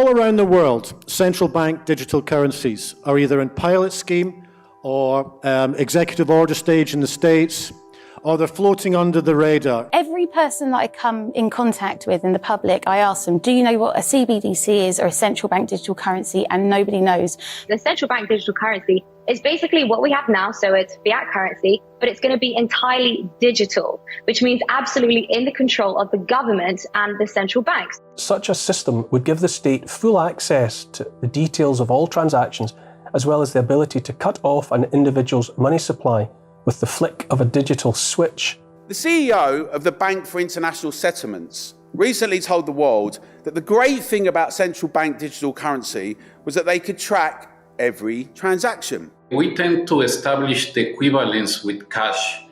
All around the world, central bank digital currencies are either in pilot scheme or executive order stage in the States, or they're floating under the radar. Every person that I come in contact with in the public, I ask them, do you know what a CBDC is or a central bank digital currency? And nobody knows. The central bank digital currency is basically what we have now. So it's fiat currency, but it's going to be entirely digital, which means absolutely in the control of the government and the central banks. Such a system would give the state full access to the details of all transactions, as well as the ability to cut off an individual's money supply with the flick of a digital switch. The CEO of the Bank for International Settlements recently told the world that the great thing about central bank digital currency was that they could track every transaction. We tend to establish the equivalence with cash,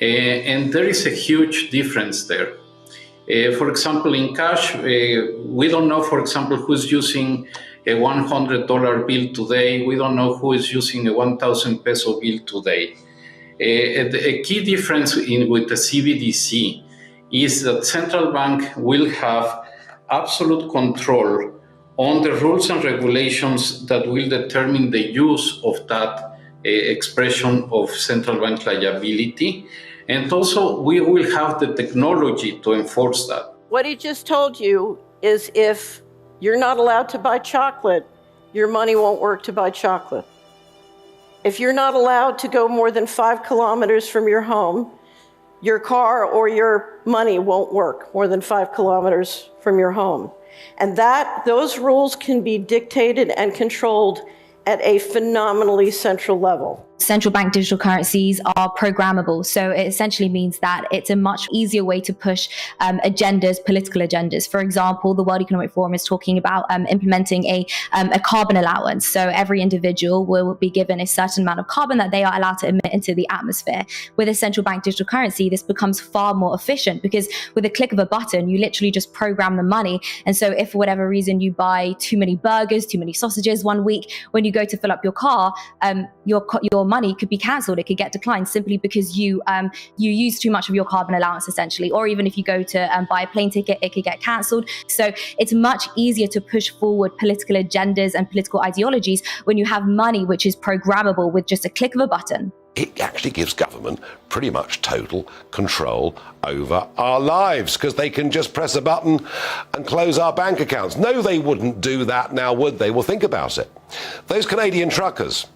and there is a huge difference there. For example, in cash, we don't know, for example, who's using a $100 bill today. We don't know who is using a 1,000 peso bill today. A key difference with the CBDC is that central bank will have absolute control on the rules and regulations that will determine the use of that expression of central bank liability. And also, we will have the technology to enforce that. What he just told you is if you're not allowed to buy chocolate, your money won't work to buy chocolate. If you're not allowed to go more than 5 kilometers from your home, your car or your money won't work more than 5 kilometers from your home. And those rules can be dictated and controlled at a phenomenally central level. Central bank digital currencies are programmable. So it essentially means that it's a much easier way to push agendas, political agendas. For example, the World Economic Forum is talking about implementing a carbon allowance. So every individual will be given a certain amount of carbon that they are allowed to emit into the atmosphere. With a central bank digital currency, this becomes far more efficient because with a click of a button, you literally just program the money. And so if for whatever reason you buy too many burgers, too many sausages one week, when you go to fill up your car, your money could be cancelled. It could get declined simply because you use too much of your carbon allowance, essentially. Or even if you go to buy a plane ticket, it could get cancelled. So it's much easier to push forward political agendas and political ideologies when you have money which is programmable with just a click of a button. It actually gives government pretty much total control over our lives because they can just press a button and close our bank accounts. No, they wouldn't do that now, would they? Well, think about it. Those Canadian truckers,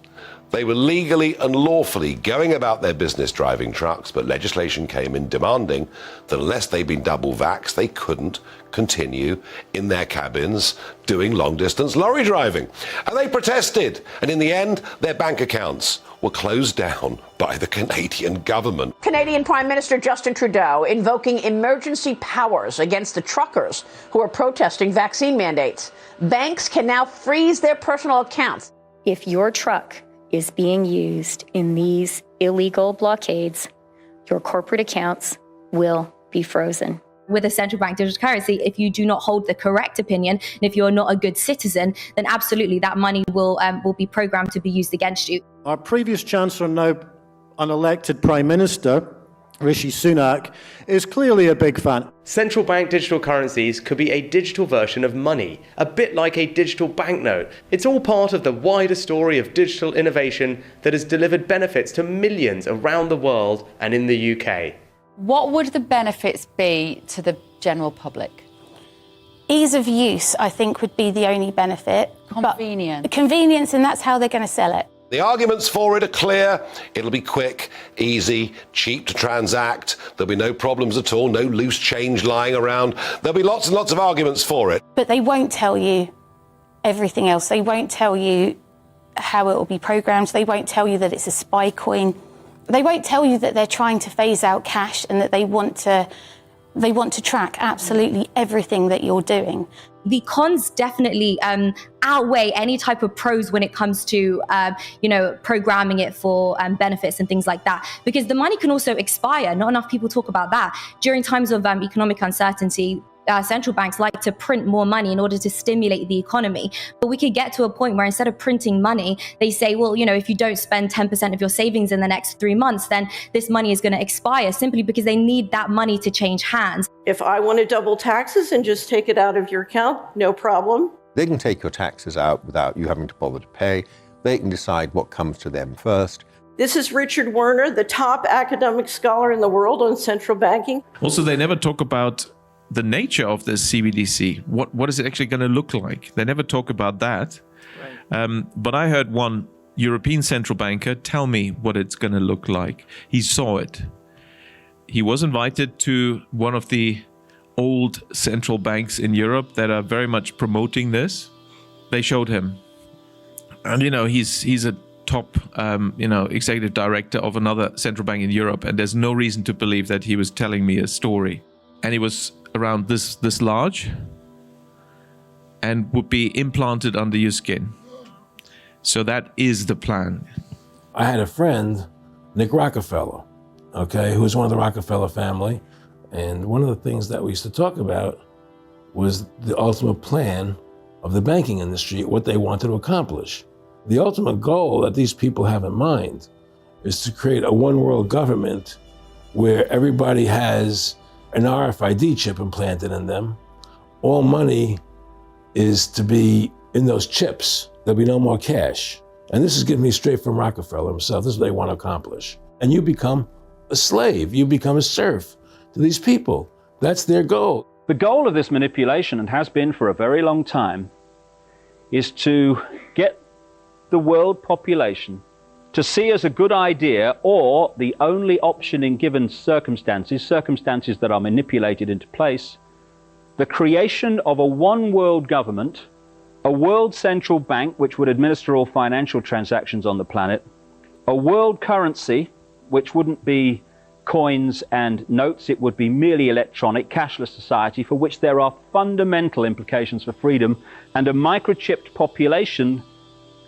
they were legally and lawfully going about their business driving trucks, but legislation came in demanding that unless they'd been double vaxxed, they couldn't continue in their cabins doing long-distance lorry driving. And they protested, and in the end, their bank accounts were closed down by the Canadian government. Canadian Prime Minister Justin Trudeau invoking emergency powers against the truckers who are protesting vaccine mandates. Banks can now freeze their personal accounts. If your truck is being used in these illegal blockades, your corporate accounts will be frozen. With a central bank digital currency, if you do not hold the correct opinion, and if you're not a good citizen, then absolutely that money will be programmed to be used against you. Our previous Chancellor, now unelected Prime Minister, Rishi Sunak, is clearly a big fan. Central bank digital currencies could be a digital version of money, a bit like a digital banknote. It's all part of the wider story of digital innovation that has delivered benefits to millions around the world and in the UK. What would the benefits be to the general public? Ease of use, I think, would be the only benefit. Convenience. Convenience, and that's how they're going to sell it. The arguments for it are clear. It'll be quick, easy, cheap to transact. There'll be no problems at all, no loose change lying around. There'll be lots and lots of arguments for it. But they won't tell you everything else. They won't tell you how it will be programmed. They won't tell you that it's a spy coin. They won't tell you that they're trying to phase out cash and that they want to track absolutely everything that you're doing. The cons definitely outweigh any type of pros when it comes to, programming it for benefits and things like that. Because the money can also expire. Not enough people talk about that. During times of economic uncertainty, central banks like to print more money in order to stimulate the economy. But we could get to a point where instead of printing money, they say, well, if you don't spend 10% of your savings in the next 3 months, then this money is going to expire simply because they need that money to change hands. If I want to double taxes and just take it out of your account, no problem. They can take your taxes out without you having to bother to pay. They can decide what comes to them first. This is Richard Werner, the top academic scholar in the world on central banking. Also, they never talk about the nature of this CBDC. What is it actually going to look like? They never talk about that. Right. But I heard one European central banker tell me what it's going to look like. He saw it. He was invited to one of the old central banks in Europe that are very much promoting this. They showed him. And, he's a top, executive director of another central bank in Europe. And there's no reason to believe that he was telling me a story. And it was around this large and would be implanted under your skin. So that is the plan. I had a friend, Nick Rockefeller, who was one of the Rockefeller family. And one of the things that we used to talk about was the ultimate plan of the banking industry, what they wanted to accomplish. The ultimate goal that these people have in mind is to create a one world government where everybody has an RFID chip implanted in them. All money is to be in those chips. There'll be no more cash. And this is getting me straight from Rockefeller himself. This is what they want to accomplish. And you become a slave. You become a serf to these people. That's their goal. The goal of this manipulation, and has been for a very long time, is to get the world population to see as a good idea, or the only option in given circumstances that are manipulated into place, the creation of a one world government, a world central bank which would administer all financial transactions on the planet, a world currency which wouldn't be coins and notes, it would be merely electronic, cashless society for which there are fundamental implications for freedom, and a microchipped population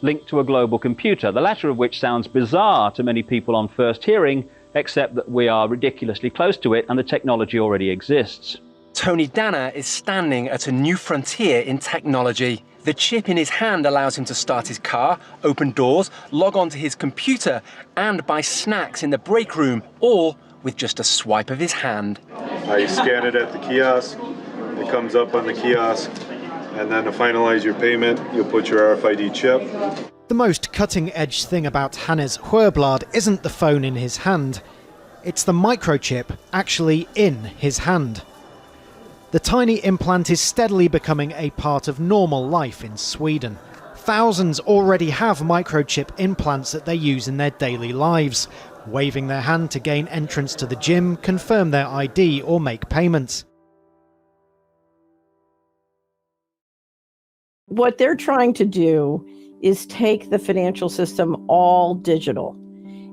linked to a global computer, the latter of which sounds bizarre to many people on first hearing, except that we are ridiculously close to it and the technology already exists. Tony Danner is standing at a new frontier in technology. The chip in his hand allows him to start his car, open doors, log onto his computer, and buy snacks in the break room, all with just a swipe of his hand. You scan it at the kiosk, it comes up on the kiosk, and then to finalize your payment, you'll put your RFID chip. The most cutting-edge thing about Hannes Huerblad isn't the phone in his hand, it's the microchip actually in his hand. The tiny implant is steadily becoming a part of normal life in Sweden. Thousands already have microchip implants that they use in their daily lives, waving their hand to gain entrance to the gym, confirm their ID or make payments. What they're trying to do is take the financial system all digital.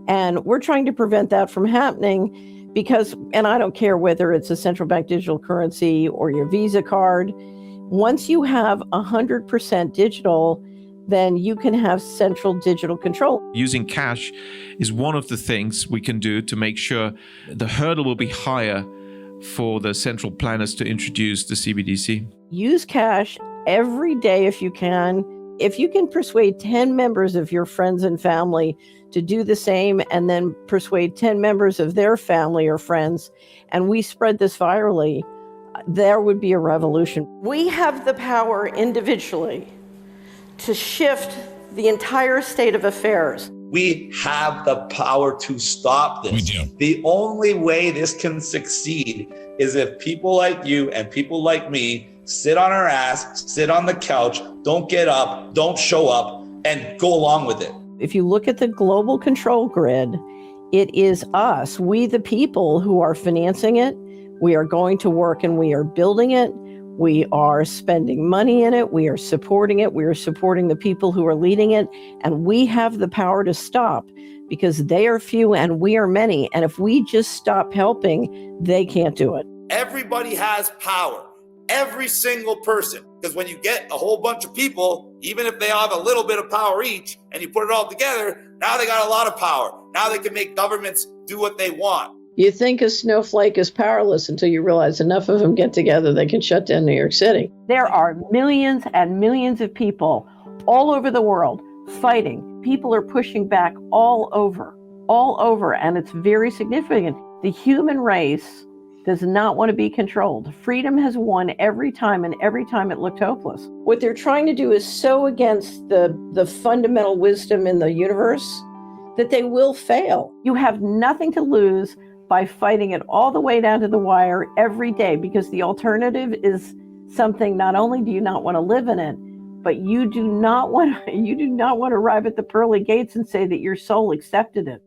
And we're trying to prevent that from happening because, and I don't care whether it's a central bank digital currency or your Visa card, once you have 100% digital, then you can have central digital control. Using cash is one of the things we can do to make sure the hurdle will be higher for the central planners to introduce the CBDC. Use cash every day if you can. If you can persuade 10 members of your friends and family to do the same, and then persuade 10 members of their family or friends, and we spread this virally, there would be a revolution. We have the power individually to shift the entire state of affairs. We have the power to stop this. We do. The only way this can succeed is if people like you and people like me sit on our ass, sit on the couch, don't get up, don't show up, and go along with it. If you look at the global control grid, it is us, we the people, who are financing it. We are going to work and we are building it. We are spending money in it. We are supporting it. We are supporting the people who are leading it. And we have the power to stop because they are few and we are many. And if we just stop helping, they can't do it. Everybody has power. Every single person. Because when you get a whole bunch of people, even if they have a little bit of power each, and you put it all together, now they got a lot of power. Now they can make governments do what they want. You think a snowflake is powerless until you realize enough of them get together, they can shut down New York City. There are millions and millions of people all over the world fighting. People are pushing back all over, and it's very significant. The human race does not want to be controlled. Freedom has won every time, and every time it looked hopeless. What they're trying to do is so against the fundamental wisdom in the universe that they will fail. You have nothing to lose by fighting it all the way down to the wire every day, because the alternative is something not only do you not want to live in it, but you do not want to arrive at the pearly gates and say that your soul accepted it.